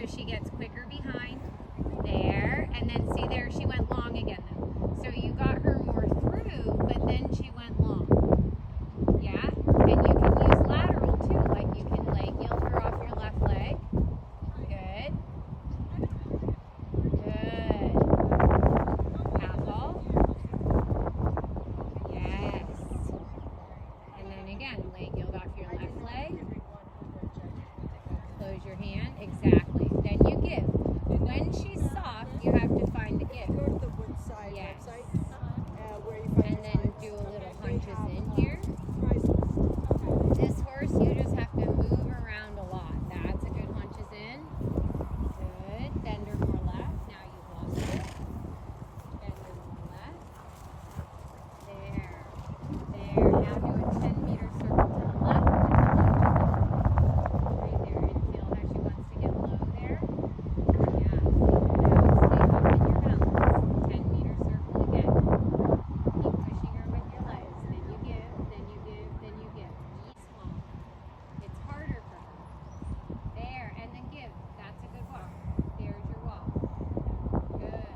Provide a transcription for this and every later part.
so she gets quicker behind. There, and then see there, she went long again though. So you got her more through, but then she went long. Yeah, and you can use lateral too, like you can leg yield her off your left leg. Good. Good. Apple. Yes. And then again, leg yield off your left leg. Close your hand. Exactly. Then you give. When she's soft, you have to find the give. Go to the Woodside Yes. website where you find And then times. do a little hunches in here. Prices. This horse, you just have to move around a lot. That's a good hunches in. Good. Bend her more left. Now you've lost it. Bend her more left. There. There. Now do a 10-meter circle to the left. Right there. And feel how she wants to get low there. Yeah. Now stay up in your balance. 10-meter circle again. Keep pushing her with your legs. Then you give, then you give, then you give. Be small. It's harder for her. There, and then give. That's a good walk. There's your walk. Good.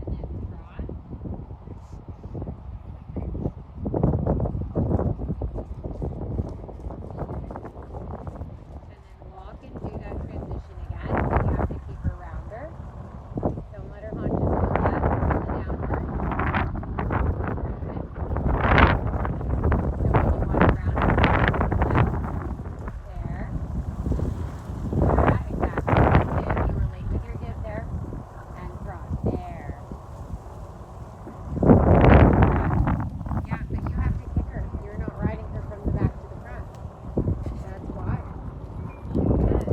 And then trot. And then walk and do that transition again. You have to keep her rounder. Don't let her hunches go left on the downward. So when you want to round her there. Yeah, exactly. Give. You were late with your give there. And trot. There. Yeah, but you have to kick her. You're not riding her from the back to the front. That's why. Good.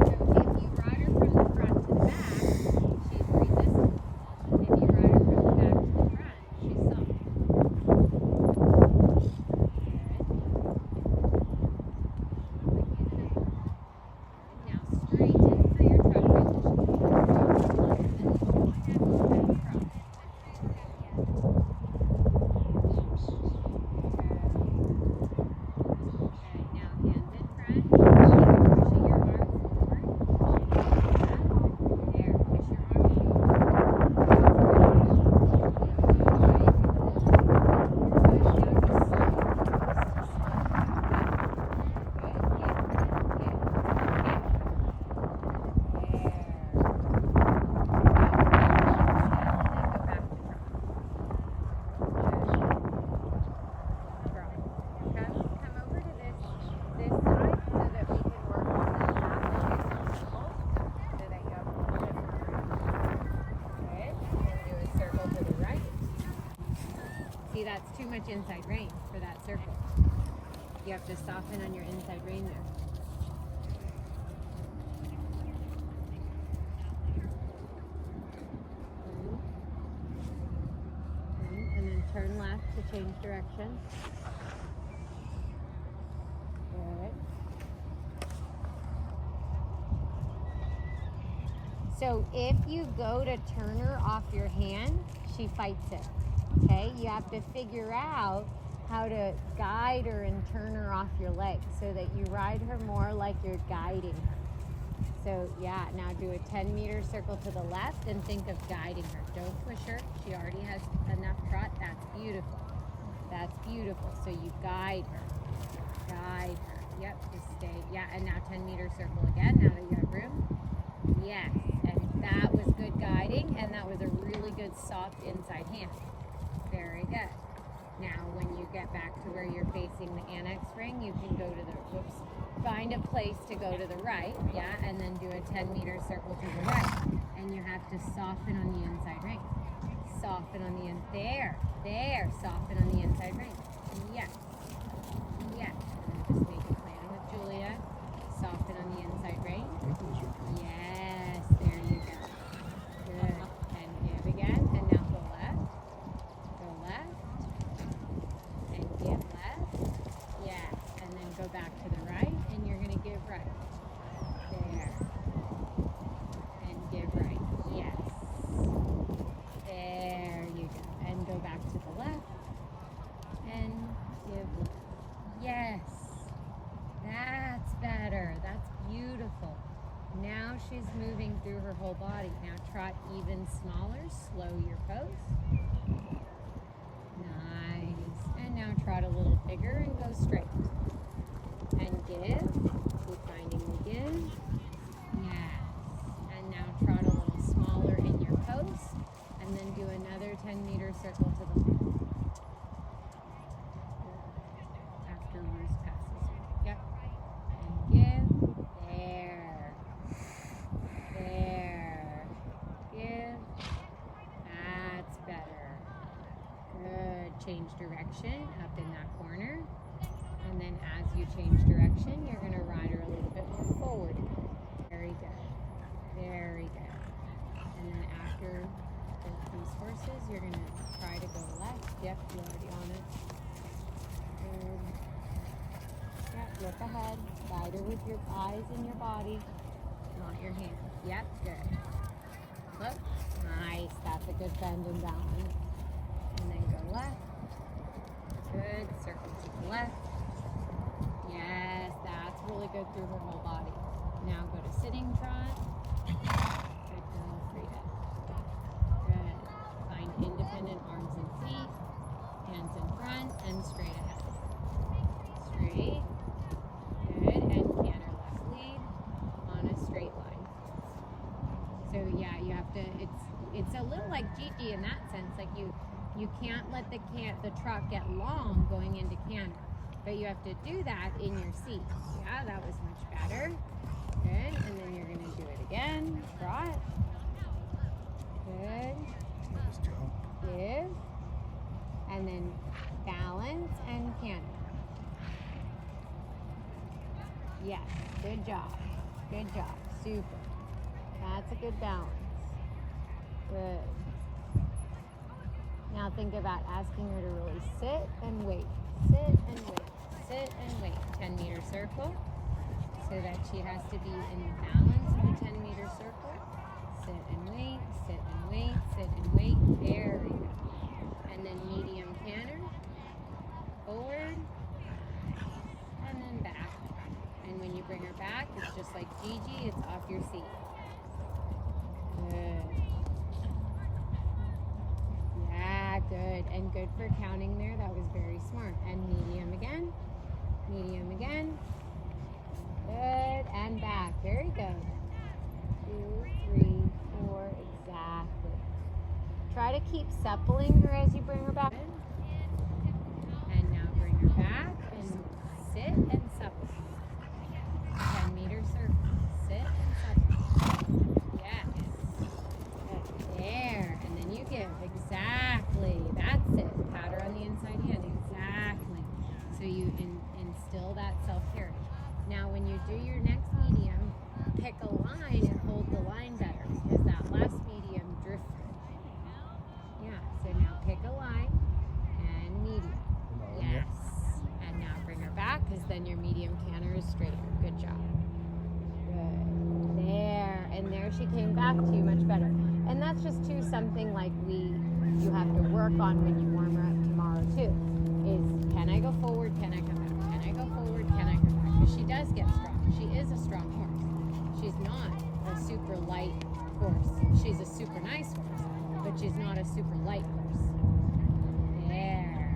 So if you ride her from the front to the back, she's resistant. If you ride her from the back to the front, she's soft. Now straighten for your trot Okay, now hands in front. Keep pushing your arm forward. There, push your arm Come over to this side so that we can work on the last circle so that you have a little bit more room. Good. And do a circle to the right. See, that's too much inside rein for that circle. You have to soften on your inside rein there. And then turn left to change direction. Good. So if you go to turn her off your hand, she fights it. Okay? You have to figure out how to guide her and turn her off your leg so that you ride her more like you're guiding her. So yeah, now do a 10-meter circle to the left and think of guiding her. Don't push her. She already has enough trot. That's beautiful. That's beautiful. So you guide her. Guide her. Yep, just stay. Yeah, and now 10-meter circle again, now that you have room. Yes, and that was good guiding, and that was a really good soft inside hand. Very good. Now, when you get back to where you're facing the annex ring, you can go to the, find a place to go to the right, yeah, and then do a 10-meter circle to the right. And you have to soften on the inside ring. Soften on the there, soften on the inside ring. Yes, yes. And just make a plan with Julia. Soften on the inside ring. Yes, there you go. Good. And give again, and now go left. Go left. And give left. Yes. And then go back to the right, and you're going to give right. There. And give right. Yes. There you go. And go back to the left. her whole body. Now trot even smaller, slow your pose. Nice. And now trot a little bigger and go straight. And give. Keep finding the give. Yes. And now trot a little smaller in your pose. And then do another 10-meter circle to the left. After Ruth passes you. Yep. And give. There. There. Give. That's better. Good. Change direction up in that corner. And then as you change direction, you're going to ride her a little bit more forward. Very good. Very good. And then after these horses, you're going to try to go left. Yep, you're already on it. Good. Yep, look ahead. Guide her with your eyes and your body, not your hands. Yep, good. Look. Nice. That's a good bend and balance. And then go left. Good. Circle to the left. Yes, that's really good through her whole body. Now go to sitting trot. Good girl, Frida. Good. Find independent arms and feet. Hands in front and straight ahead. Straight. Good. And canter left lead on a straight line. So yeah, you have to, it's a little like Gigi in that sense. Like you can't let the trot get long going into canter. But you have to do that in your seat. Yeah, that was much better. Good. And then you're going to do it again. Trot. Good. Nice job. Give. And then balance and canter. Yes. Good job. Good job. Super. That's a good balance. Good. Now think about asking her to really sit and wait. Sit and wait. Sit and wait. 10-meter circle. So that she has to be in the balance of the 10-meter circle. Sit and wait. Sit and wait. Sit and wait. Very good. And then medium canter. Forward. And then back. And when you bring her back, it's just like Gigi. It's off your seat. Good. Yeah, good. And good for counting there. That was very smart. And medium again. Medium again. Good. And back. Very good. 2, 3, 4. Exactly. Try to keep suppling her as you bring her back. And now bring her back and sit and supple. 10-meter circle. Sit and supple. Yes. Good. There. And then you give. Exactly. That's it. Pat her on the inside hand. Exactly. So you instill that self-care. Now when you do your next medium, pick a line and hold the line better because that last medium drifted. Yeah, so now pick a line and medium. Yes. And now bring her back because then your medium canter is straighter. Good job. Good. There. And there she came back to you much better. And that's just too something like you have to work on when you warm her up tomorrow too. Is can I go forward? Can I come back? Can I go forward? Can I come back? Because she does get strong. She is a strong horse. She's not a super light horse. She's a super nice horse, but she's not a super light horse. There.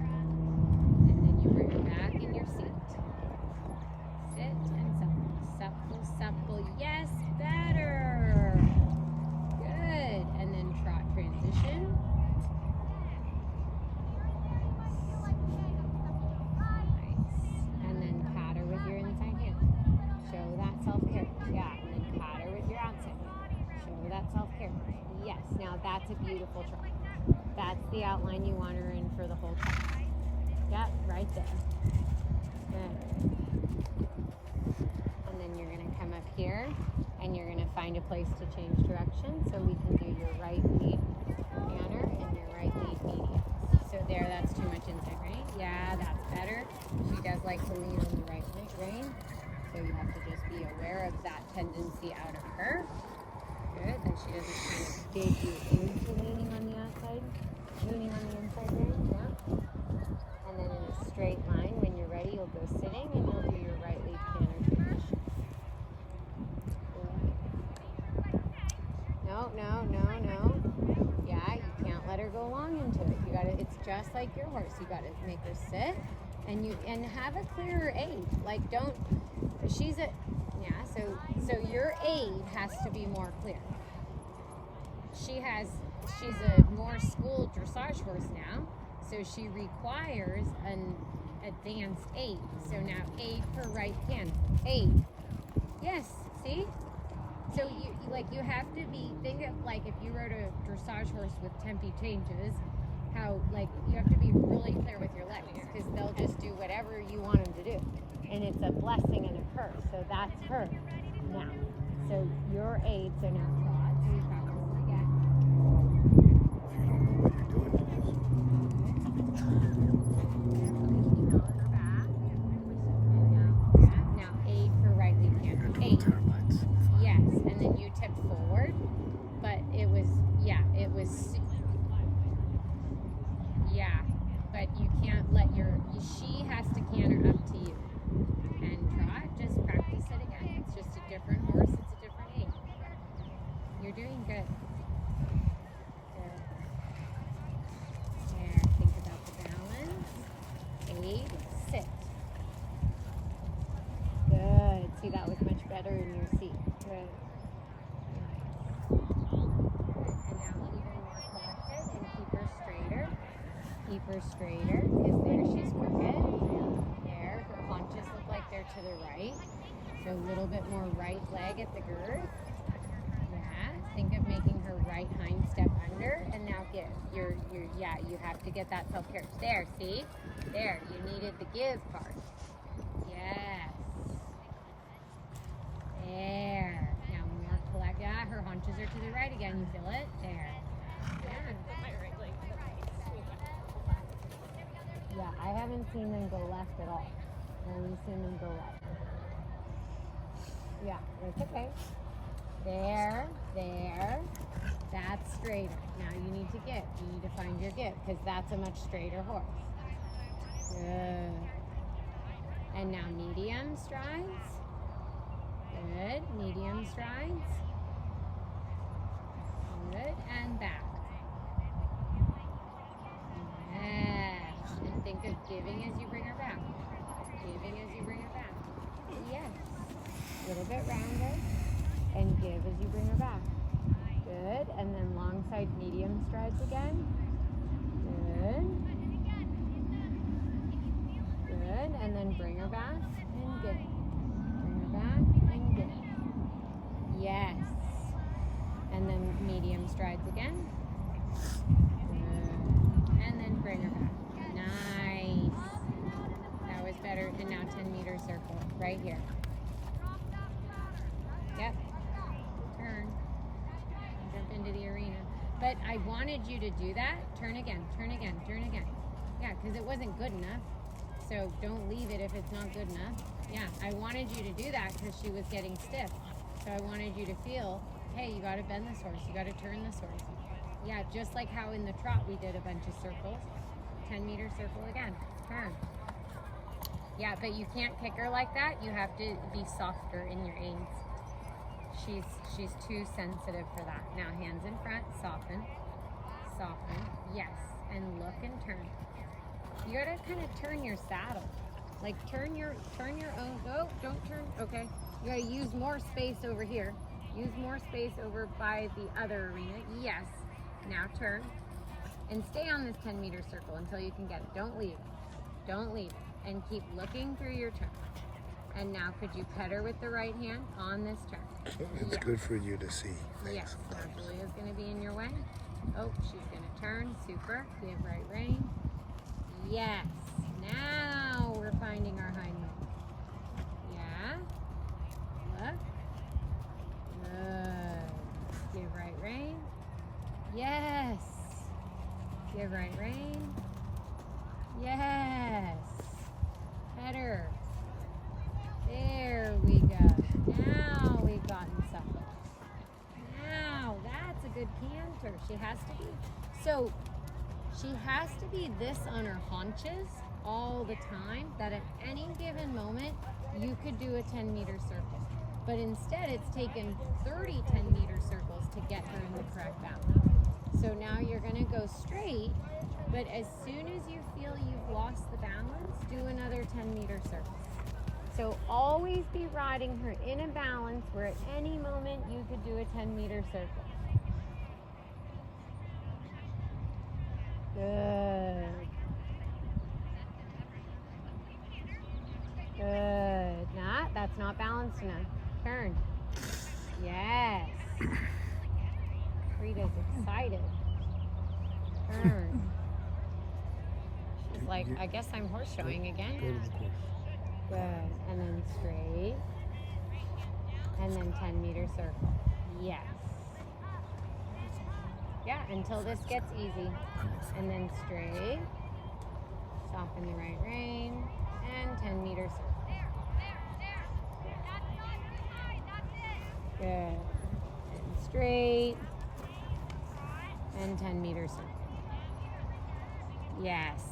And then you bring her back in your seat. Sit and supple. Supple, supple. Yes, better. Good. And then trot transition. Yes, now that's a beautiful trot. That's the outline you want her in for the whole time. Yep, right there. Good. And then you're going to come up here and you're going to find a place to change direction so we can do your right lead canter and your right lead medium. So there, that's too much inside rein. Yeah, that's better. She does like to lean on the right rein. So you have to just be aware of that tendency out of her. Good, that she doesn't kind of dig you into leaning on the outside, leaning on the inside rein, yeah. And then in a straight line, when you're ready, you'll go sitting and you'll do your right lead canter transition. just like your horse. You got to make her sit and have a clearer aid. Like she's a, yeah, so your aid has to be more clear. She's a more schooled dressage horse now, so she requires an advanced aid. So now aid per right hand. Aid. Yes, see? So you have to think of like if you rode a dressage horse with tempi changes, how like you have to be really clear with your legs because they'll just do whatever you want them to do. And it's a blessing and a curse. So that's her now. So your aid, so now trot. So we practice it again. Now aid for right lead hand. Aid. Yes, and then you tip forward. But it was but you can't let she has to canter up to you. And trot, just practice it again. It's just a different horse, it's a different age. You're doing good. Good. There, think about the balance. Aid, sit. Good. See, that was much better in your seat. Good. And now even more collected and keep her straighter. Keep her straighter because there she's crooked. There, her haunches look like they're to the right. So a little bit more right leg at the girth. Yeah, think of making her right hind step under and now give. You have to get that self-care. There, see? There, you needed the give part. Yes. There. Now more collect. Yeah, her haunches are to the right again. You feel it? There. Yeah, I haven't seen them go left at all. I've only seen them go right. Yeah, that's okay. There. That's straighter. Now you need to give. You need to find your give because that's a much straighter horse. Good. And now medium strides. Good. Medium strides. Good. And back. Yes. And think of giving as you bring her back. Giving as you bring her back. Yes. A little bit rounder. And give as you bring her back. Good. And then long side medium strides again. Good. Good. And then bring her back and give. Bring her back and give. Yes. And then medium strides again. Good. And then bring her back. Nice. That was better. And now 10-meter circle right here. Yep. Turn. Jump into the arena. But I wanted you to do that. Turn again, turn again, turn again. Yeah, because it wasn't good enough. So don't leave it if it's not good enough. Yeah, I wanted you to do that because she was getting stiff. So I wanted you to feel, hey, you got to bend this horse. You got to turn this horse. Yeah, just like how in the trot we did a bunch of circles. 10-meter circle again. Turn. Yeah, but you can't kick her like that. You have to be softer in your aids. She's too sensitive for that. Now hands in front, soften, yes, and look and turn. You gotta kind of turn your saddle, like turn your own. Oh, don't turn. Okay, you gotta use more space over here. Use more space over by the other arena. Yes. Now turn and stay on this 10-meter circle until you can get it. Don't leave it. Don't leave it, and keep looking through your turn. And now could you pet her with the right hand on this turn? It's good for you to see things yes. sometimes. Now Julia's going to be in your way. Oh, she's going to turn. Super. Give right rein. Yes. Now we're finding our hind leg. Yeah. Look. Good. Give right rein. Yes. Give right rein. Yes. Pet her. There we go. Now we've gotten something. Now that's a good canter. She has to be. So she has to be this on her haunches all the time, that at any given moment you could do a 10-meter circle. But instead it's taken 30 10-meter circles to get her in the correct balance. So now you're going to go straight But as soon as you feel you've lost the balance, do another 10-meter circle. So always be riding her in a balance where at any moment you could do a 10-meter circle. Good. Good. That's not balanced enough. Turn. Yes. Frida's excited. Turn. She's like, I guess I'm horse showing again. Go to the course. Good. And then straight. And then 10-meter circle. Yes. Yeah, until this gets easy. And then straight. Soften the right rein. And 10-meter circle. Good. And straight. And 10-meter circle. Yes.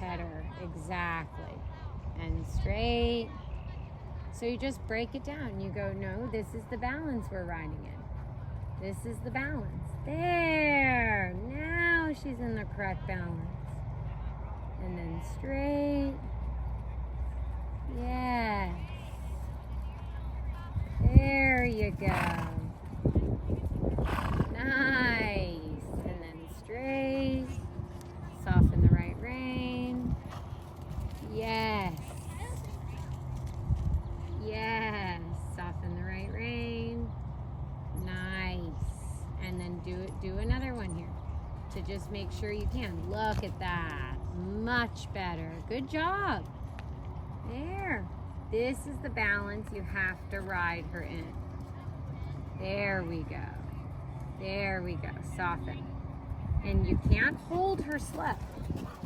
Better. Exactly. And straight. So you just break it down. You go, no, this is the balance we're riding in. This is the balance. There. Now she's in the correct balance. And then straight. Yes. There you go. Nice. And then straight. Soften the right rein. Yes. Yes. Soften the right rein. Nice. And then do another one here to just make sure you can. Look at that. Much better. Good job. There. This is the balance you have to ride her in. There we go. There we go. Soften. And you can't hold her slow.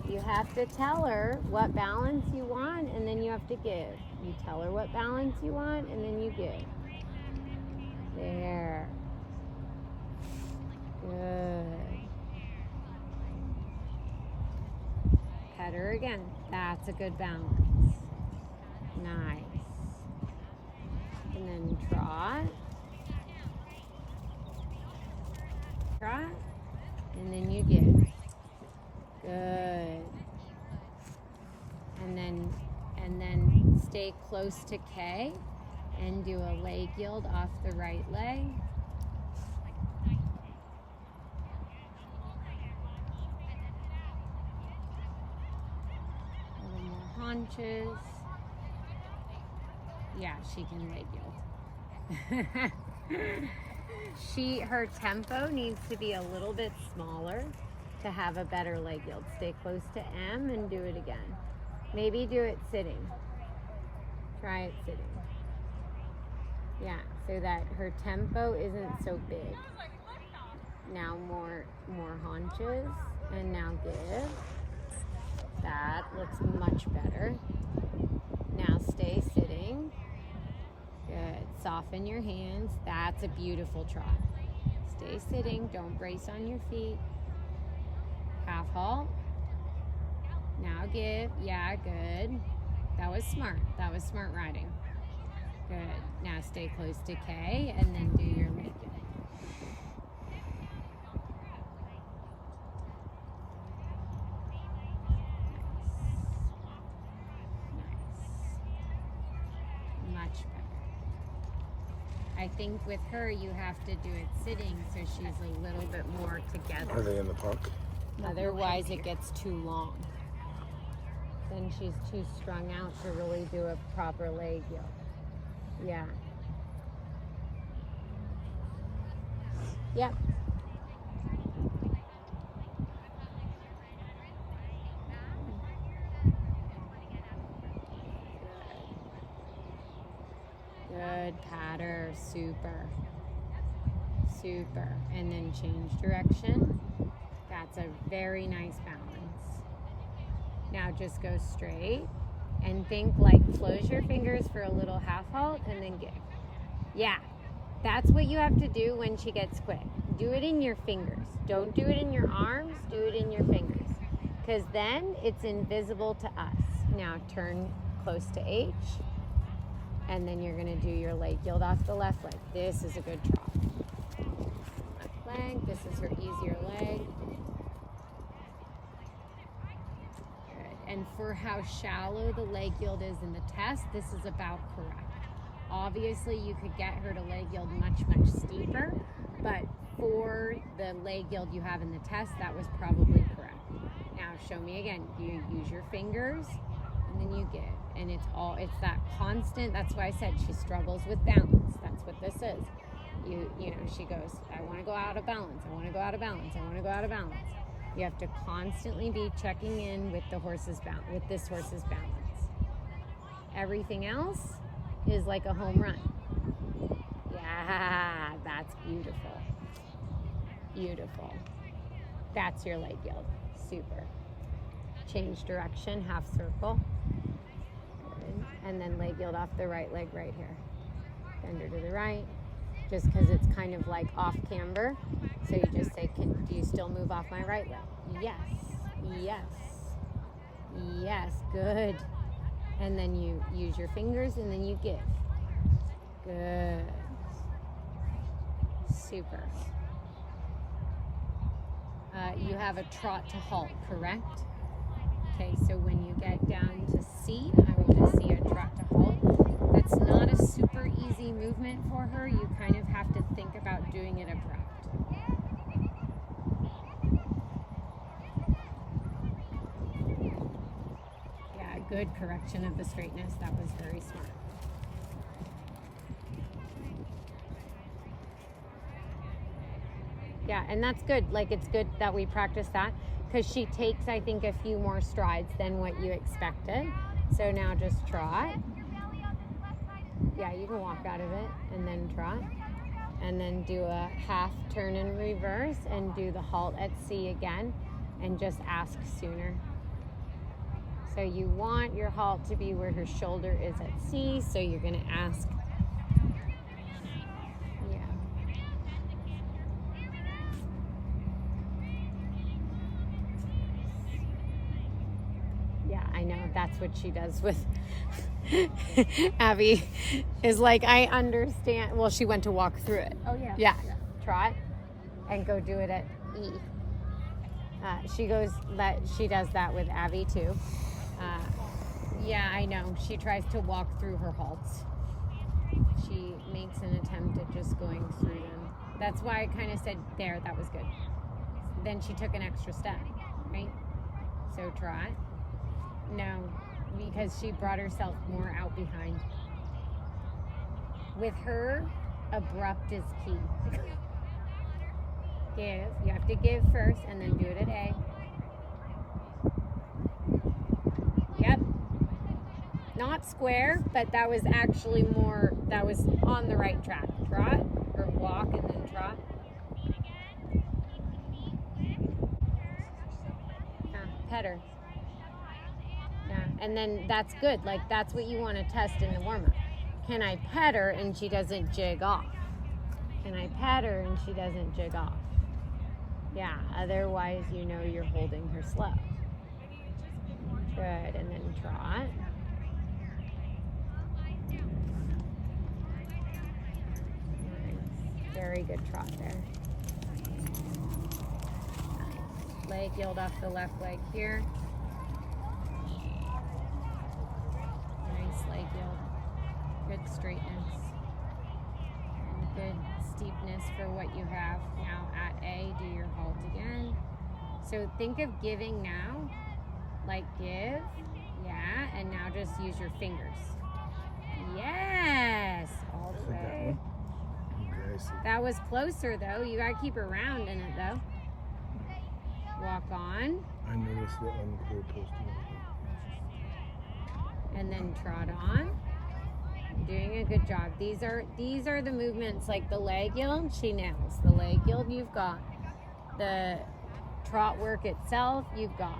You have to tell her what balance you want, and then you have to give. You tell her what balance you want, and then you give. There. Good. Pet her again. That's a good balance. Nice. And then trot. Trot. And then you give. Good. And then stay close to K and do a leg yield off the right leg. A little more haunches. Yeah, she can leg yield. Her tempo needs to be a little bit smaller to have a better leg yield. Stay close to M and do it again. Maybe do it sitting. Try it sitting. Yeah, so that her tempo isn't so big. Now more haunches, and now give. That looks much better. Now stay sitting. Good. Soften your hands. That's a beautiful trot. Stay sitting. Don't brace on your feet. Half halt. Now give. Yeah, good. That was smart. That was smart riding. Good. Now stay close to K and then do your leg yield. Much better. I think with her you have to do it sitting so she's a little bit more together. Are they in the park? Otherwise it gets too long. Then she's too strung out to really do a proper leg yield. Yeah. Yep. Good patter. Super. Super. And then change direction. That's a very nice balance. Now just go straight and think like close your fingers for a little half halt and then give. Yeah, that's what you have to do when she gets quick. Do it in your fingers. Don't do it in your arms, do it in your fingers. Because then it's invisible to us. Now turn close to H and then you're gonna do your leg yield off the left leg. This is a good trot. Left leg, this is her easier leg. And for how shallow the leg yield is in the test, this is about correct. Obviously, you could get her to leg yield much steeper, but for the leg yield you have in the test, that was probably correct. Now, show me again. You use your fingers, and then you give. And it's that constant. That's why I said she struggles with balance. That's what this is. You know, she goes, I want to go out of balance. I want to go out of balance. I want to go out of balance. You have to constantly be checking in with the horse's balance, with this horse's balance. Everything else is like a home run. Yeah, that's beautiful. Beautiful. That's your leg yield. Super. Change direction, half circle. Good. And then leg yield off the right leg right here. Bend her to the right. Just because it's kind of like off camber. So you just say, do you still move off my right leg? Yes. Yes. Yes. Good. And then you use your fingers and then you give. Good. Super. You have a trot to halt, correct? Okay, so when you get down to C, I will just see a trot to halt. That's not a super easy movement for her. You kind of have to think about doing it abrupt. Yeah, good correction of the straightness. That was very smart. Yeah, and that's good. Like, it's good that we practice that because she takes, I think, a few more strides than what you expected. So now just trot. Yeah, you can walk out of it and then trot. And then do a half turn in reverse and do the halt at C again and just ask sooner. So you want your halt to be where her shoulder is at C, so you're going to ask. I know that's what she does with Abby is like, I understand. Well, she went to walk through it. Oh, yeah. Yeah. Trot and go do it at E. She does that with Abby too. Yeah, I know. She tries to walk through her halts. She makes an attempt at just going through them. That's why I kind of said there, that was good. Then she took an extra step, right? So trot. No, because she brought herself more out behind. With her, abrupt is key. Give. You have to give first and then do it at A. Yep. Not square, but that was actually that was on the right track. Trot, or walk and then trot. Yeah, pet her. Yeah, and then that's good. Like, that's what you want to test in the warm-up. Can I pet her and she doesn't jig off? Can I pet her and she doesn't jig off? Yeah, otherwise you know you're holding her slow. Good, and then trot. Nice. Very good trot there. Nice. Leg yield off the left leg here. Leg yield, good straightness, and good steepness for what you have. Now at A, do your halt again. So think of giving now, like give, yeah, and now just use your fingers. Yes, all the way. That was closer though. You gotta keep her round in it though. Walk on. I noticed that on the goalpost. And then trot on. Doing a good job. These are the movements, like the leg yield, she nails. The leg yield you've got. The trot work itself, you've got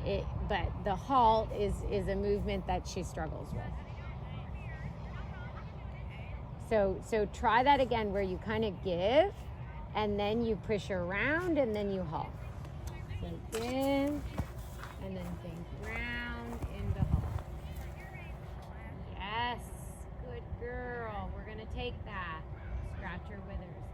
it, but the halt is a movement that she struggles with. So try that again where you kind of give and then you push her around and then you halt. So give and then think round into halt. Yes, good girl. We're gonna take that. Scratch her withers.